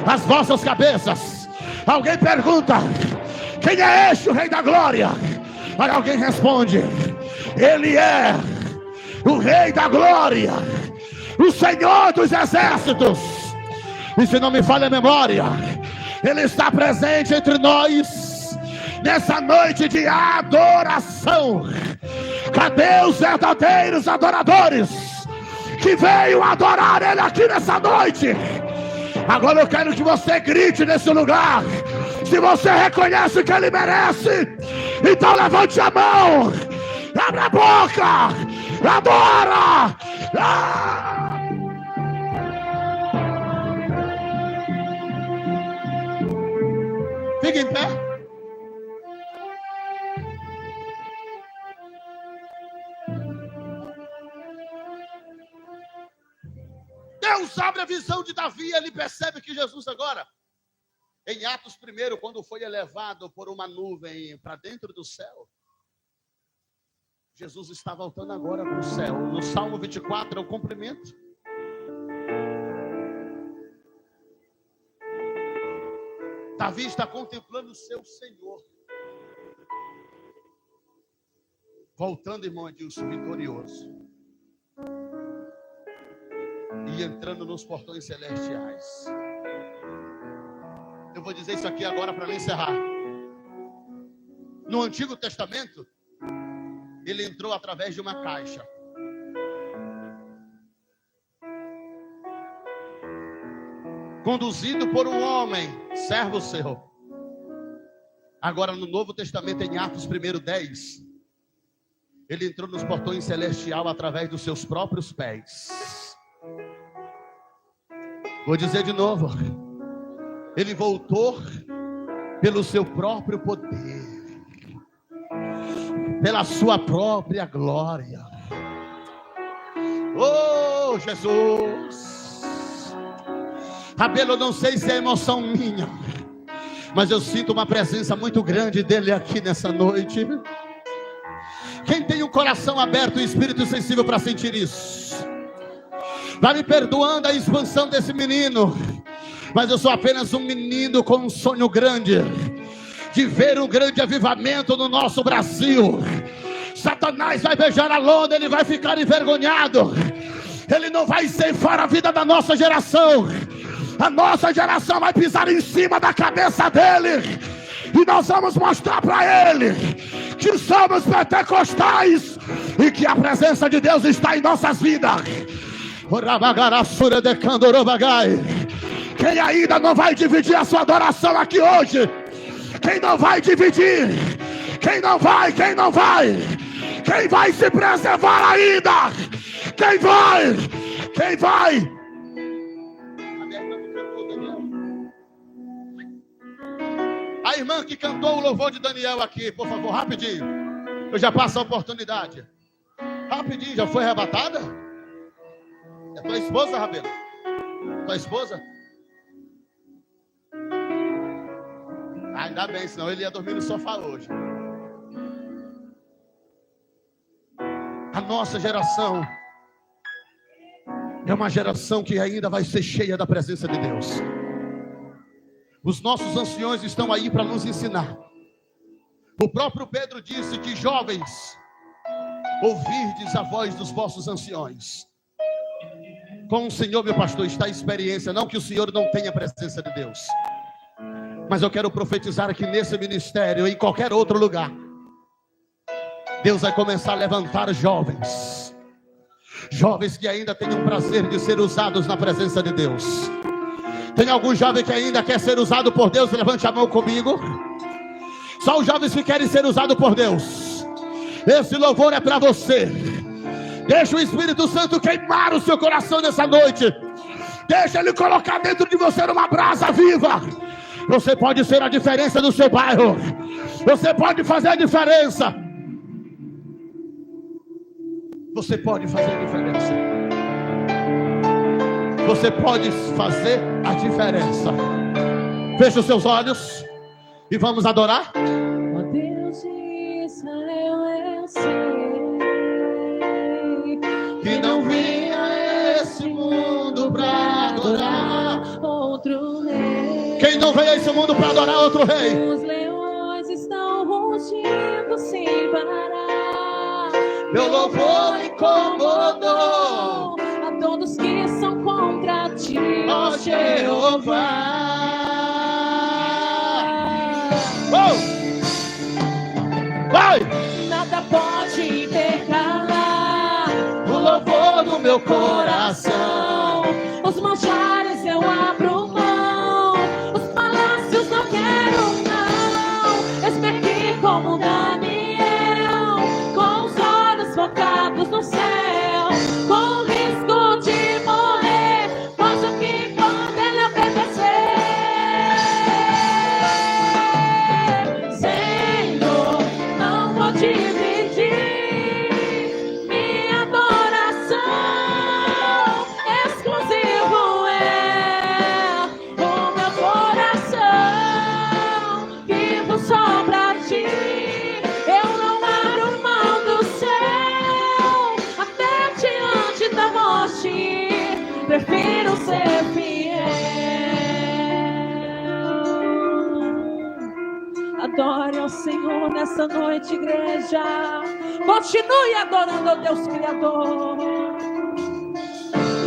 as vossas cabeças. Alguém pergunta: quem é este, o rei da glória? Aí alguém responde: ele é o rei da glória, o Senhor dos exércitos. E se não me falha a memória, ele está presente entre nós nessa noite de adoração. Cadê os verdadeiros adoradores que veio adorar ele aqui nessa noite? Agora eu quero que você grite nesse lugar. Se você reconhece que ele merece, então levante a mão, abre a boca, adora. Fique em pé. Deus abre a visão de Davi, ele percebe que Jesus agora, em Atos 1, quando foi elevado por uma nuvem para dentro do céu, Jesus está voltando agora para o céu. No Salmo 24 é o cumprimento. Davi está contemplando o seu Senhor. Voltando, irmão Edilson, vitorioso. E entrando nos portões celestiais. Eu vou dizer isso aqui agora para encerrar. No Antigo Testamento, ele entrou através de uma caixa. Conduzido por um homem, servo seu. Agora no Novo Testamento, em Atos 1:10, ele entrou nos portões celestiais através dos seus próprios pés. Vou dizer de novo. Ele voltou pelo seu próprio poder, pela sua própria glória. Oh, Jesus! Rabelo, eu não sei se é emoção minha, mas eu sinto uma presença muito grande dele aqui nessa noite. Quem tem um coração aberto e espírito sensível para sentir isso? Vai me perdoando a expansão desse menino, mas eu sou apenas um menino com um sonho grande, de ver um grande avivamento no nosso Brasil. Satanás vai beijar a lona, ele vai ficar envergonhado, ele não vai ceifar a vida da nossa geração. A nossa geração vai pisar em cima da cabeça dele, e nós vamos mostrar para ele que somos pentecostais e que a presença de Deus está em nossas vidas. Quem ainda não vai dividir a sua adoração aqui hoje? Quem não vai dividir? Quem não vai? Quem não vai? Quem vai se preservar ainda? Quem vai? Quem vai? A irmã que cantou o louvor de Daniel aqui, por favor, rapidinho. Eu já passo a oportunidade. Rapidinho, já foi arrebatada? É tua esposa, Rabelo? Tua esposa? Ainda bem, senão ele ia dormir no sofá hoje. A nossa geração é uma geração que ainda vai ser cheia da presença de Deus. Os nossos anciões estão aí para nos ensinar. O próprio Pedro disse que jovens, ouvirdes a voz dos vossos anciões. Com o Senhor, meu pastor, está a experiência. Não que o Senhor não tenha a presença de Deus, mas eu quero profetizar aqui nesse ministério, em qualquer outro lugar, Deus vai começar a levantar jovens. Jovens que ainda têm o prazer de ser usados na presença de Deus. Tem algum jovem que ainda quer ser usado por Deus? Levante a mão comigo. Só os jovens que querem ser usados por Deus. Esse louvor é para você. Deixa o Espírito Santo queimar o seu coração nessa noite. Deixa ele colocar dentro de você uma brasa viva. Você pode ser a diferença do seu bairro. Você pode fazer a diferença. Você pode fazer a diferença. Você pode fazer a diferença. Feche os seus olhos e vamos adorar. Ó Deus de Israel, eu sei que não vim a esse mundo para adorar outro rei. Quem não veio a esse mundo para adorar outro rei? Os leões estão rugindo sem parar. Meu louvor incomodou a todos que são contra ti, ó Jeová. Vai! Nada pode intercalar O louvor do meu coração. os manjares eu abro mão, os palácios não quero não. Eis-me aqui como Daniel, com os olhos focados no céu, com o risco de morrer, pois o que pode ele obedecer. Senhor, não vou dividir minha adoração Adore ao Senhor nessa noite, igreja. Continue adorando ao Deus Criador.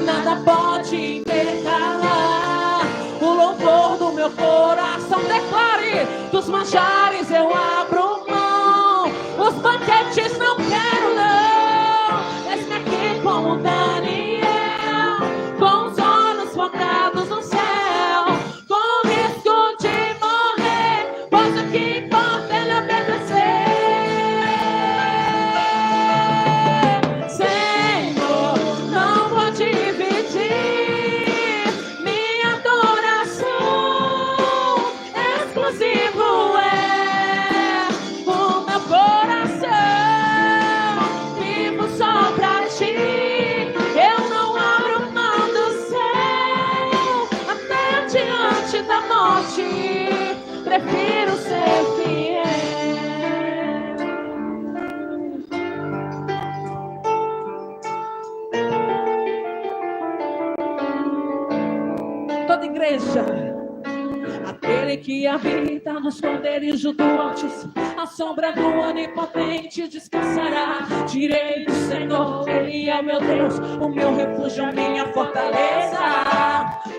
Nada pode intercalar o louvor do meu coração. Declare: dos manjares eu abro mão, os banquetes não quero não. Eis-me aqui como Daniel, com os olhos focados no céu, com o risco de morrer, pois o que importa é lhe obedecer. Senhor, não vou dividir minha adoração, exclusivo é o meu coração, vivo só pra ti, eu não abro mão do céu, até diante da morte, prefiro ser fiel. Toda igreja, aquele que habita nos esconderijos do Altíssimo, a sombra do Onipotente descansará. Direi do Senhor, Ele é meu Deus, o meu refúgio, a minha fortaleza.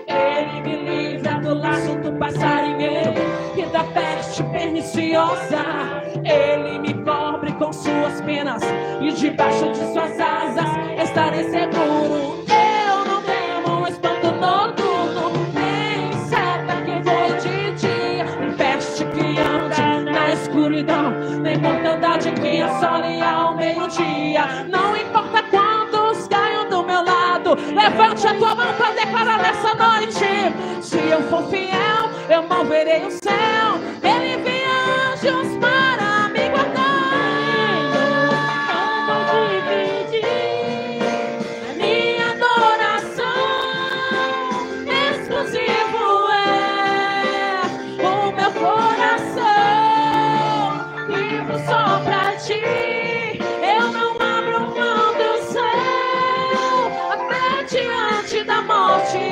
Ele me livra do laço do passarinheiro e da peste perniciosa. Ele me cobre com suas penas e debaixo de suas asas estarei seguro. Eu não temo espanto noturno, nem seta que voe de dia, nem peste que anda na escuridão, nem mortandade que assole ao meio-dia. Não importa quantos caiam do meu lado, levante a tua mão para declarar nessa noite: se eu for fiel, eu moverei o céu. Ele envia anjos para me guardar. Não vou dividir a minha adoração, exclusivo é o meu coração, vivo só pra ti, eu não abro mão do céu, até diante da morte,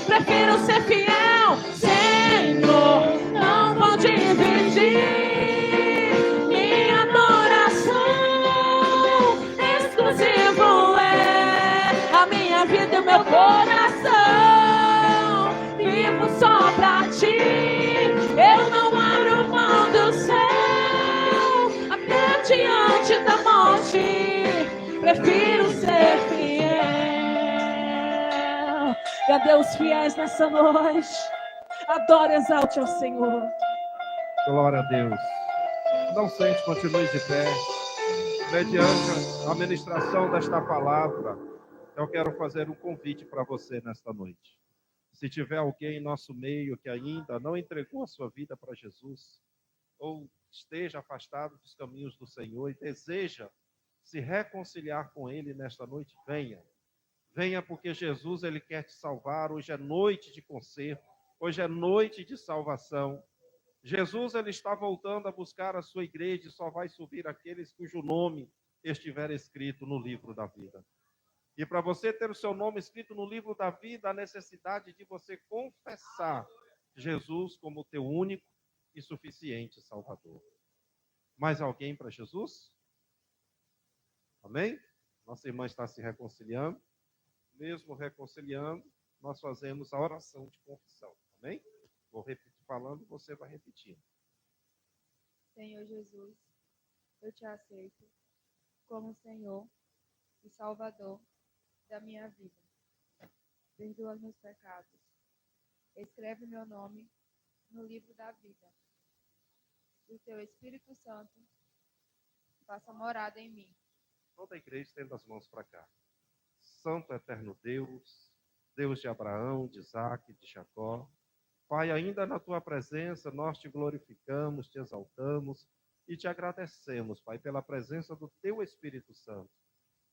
prefiro ser fiel. Senhor, não vou dividir minha adoração, exclusivo é a minha vida e o meu coração, vivo só pra ti, eu não abro mão do céu, até diante da morte, prefiro ser fiel. E a Deus fiéis nessa noite, adore, exalte ao Senhor. Glória a Deus. Não sente, continue de pé. Mediante a ministração desta palavra, eu quero fazer um convite para você nesta noite. Se tiver alguém em nosso meio que ainda não entregou a sua vida para Jesus, ou esteja afastado dos caminhos do Senhor e deseja se reconciliar com Ele nesta noite, venha. Venha, porque Jesus, Ele quer te salvar. Hoje é noite de conserto, hoje é noite de salvação. Jesus, Ele está voltando a buscar a sua igreja e só vai subir aqueles cujo nome estiver escrito no livro da vida. E para você ter o seu nome escrito no livro da vida, a necessidade de você confessar Jesus como teu único e suficiente Salvador. Mais alguém para Jesus? Amém? Nossa irmã está se reconciliando. Mesmo reconciliando, nós fazemos a oração de confissão. Amém? Vou repetir falando, você vai repetindo. Senhor Jesus, eu te aceito como Senhor e Salvador da minha vida. Perdoa meus pecados. Escreve meu nome no livro da vida. E o teu Espírito Santo faça morada em mim. Toda a igreja estenda as mãos para cá. Santo eterno Deus, Deus de Abraão, de Isaque, de Jacó, Pai, ainda na tua presença nós te glorificamos, te exaltamos e te agradecemos, Pai, pela presença do teu Espírito Santo.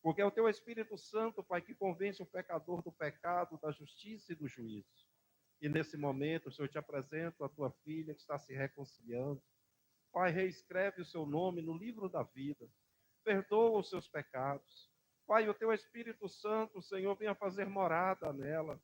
Porque é o teu Espírito Santo, Pai, que convence o pecador do pecado, da justiça e do juízo. E nesse momento, Senhor, eu te apresento a tua filha que está se reconciliando. Pai, reescreve o seu nome no livro da vida. Perdoa os seus pecados. Pai, o teu Espírito Santo, Senhor, venha fazer morada nela.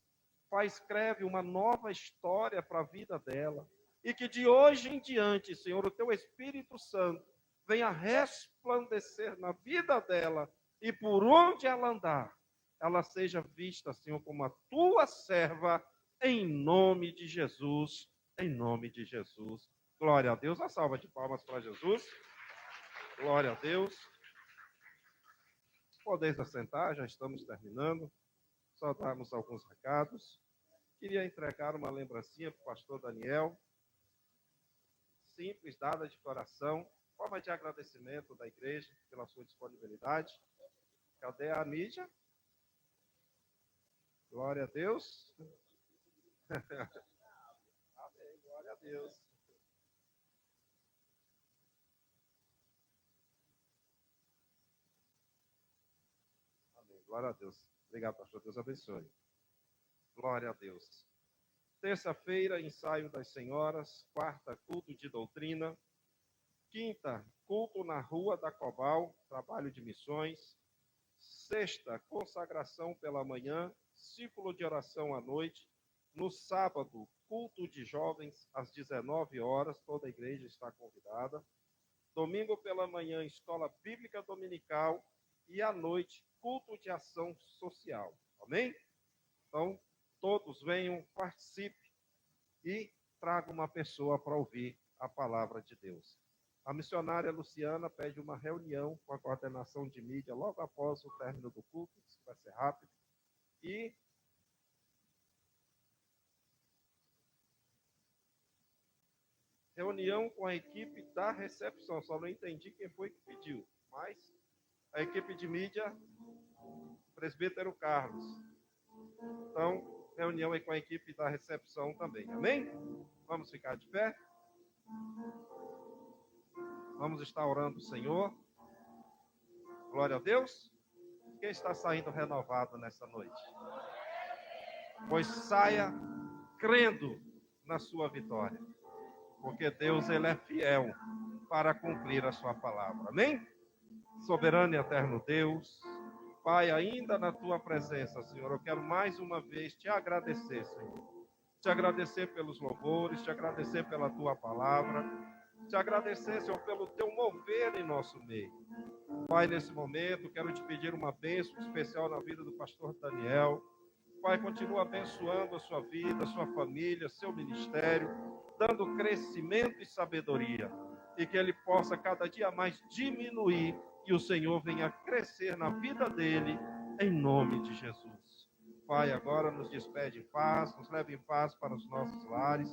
Pai, escreve uma nova história para a vida dela. e que de hoje em diante, Senhor, o teu Espírito Santo venha resplandecer na vida dela e por onde ela andar, ela seja vista, Senhor, como a tua serva, em nome de Jesus, em nome de Jesus. Glória a Deus. Uma salva de palmas para Jesus. Glória a Deus. Podeis assentar, já estamos terminando. Só darmos alguns recados. Queria entregar uma lembrancinha para o pastor Daniel. Simples, dada de coração. Forma de agradecimento da igreja pela sua disponibilidade. Cadê a mídia? Glória a Deus. Amém, glória a Deus. Amém, glória a Deus. Obrigado, pastor. Deus abençoe. Glória a Deus. Terça-feira, ensaio das senhoras. Quarta, culto de doutrina. Quinta, culto na Rua da Cobal, trabalho de missões. Sexta, consagração pela manhã, círculo de oração à noite. No sábado, culto de jovens às 19 horas, toda a igreja está convidada. Domingo pela manhã, escola bíblica dominical. E à noite, culto de ação social. Amém? Então, todos venham, participe e traga uma pessoa para ouvir a palavra de Deus. A missionária Luciana pede uma reunião com a coordenação de mídia logo após o término do culto, isso vai ser rápido. E reunião com a equipe da recepção. Só não entendi quem foi que pediu, mas a equipe de mídia, presbítero Carlos. Então, reunião aí com a equipe da recepção também. Amém? Vamos ficar de pé? Vamos estar orando o Senhor. Glória a Deus. Quem está saindo renovado nessa noite? Pois saia crendo na sua vitória. Porque Deus, Ele é fiel para cumprir a sua palavra. Amém? Soberano e eterno Deus, Pai, ainda na tua presença, Senhor, eu quero mais uma vez te agradecer, Senhor. Te agradecer pelos louvores, te agradecer pela tua palavra, te agradecer, Senhor, pelo teu mover em nosso meio. Pai, nesse momento, quero te pedir uma bênção especial na vida do pastor Daniel. Pai, continua abençoando a sua vida, a sua família, seu ministério, dando crescimento e sabedoria, e que ele possa cada dia mais diminuir e o Senhor venha crescer na vida dele, em nome de Jesus. Pai, agora nos despede em paz, nos leve em paz para os nossos lares,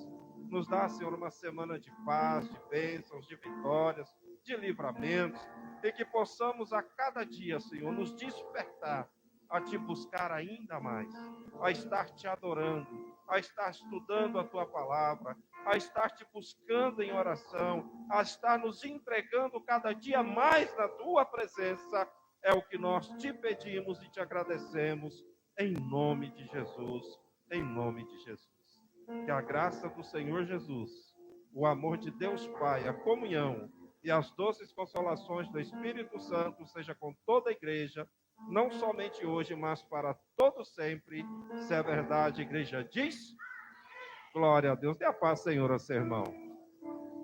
nos dá, Senhor, uma semana de paz, de bênçãos, de vitórias, de livramentos, e que possamos a cada dia, Senhor, nos despertar a te buscar ainda mais, a estar te adorando, a estar estudando a tua palavra, a estar te buscando em oração, a estar nos entregando cada dia mais na tua presença, é o que nós te pedimos e te agradecemos, em nome de Jesus, em nome de Jesus. Que a graça do Senhor Jesus, o amor de Deus Pai, a comunhão e as doces consolações do Espírito Santo seja com toda a igreja, não somente hoje, mas para todo sempre, se é verdade, a igreja diz, glória a Deus. Dê a paz, Senhor, a seu irmão.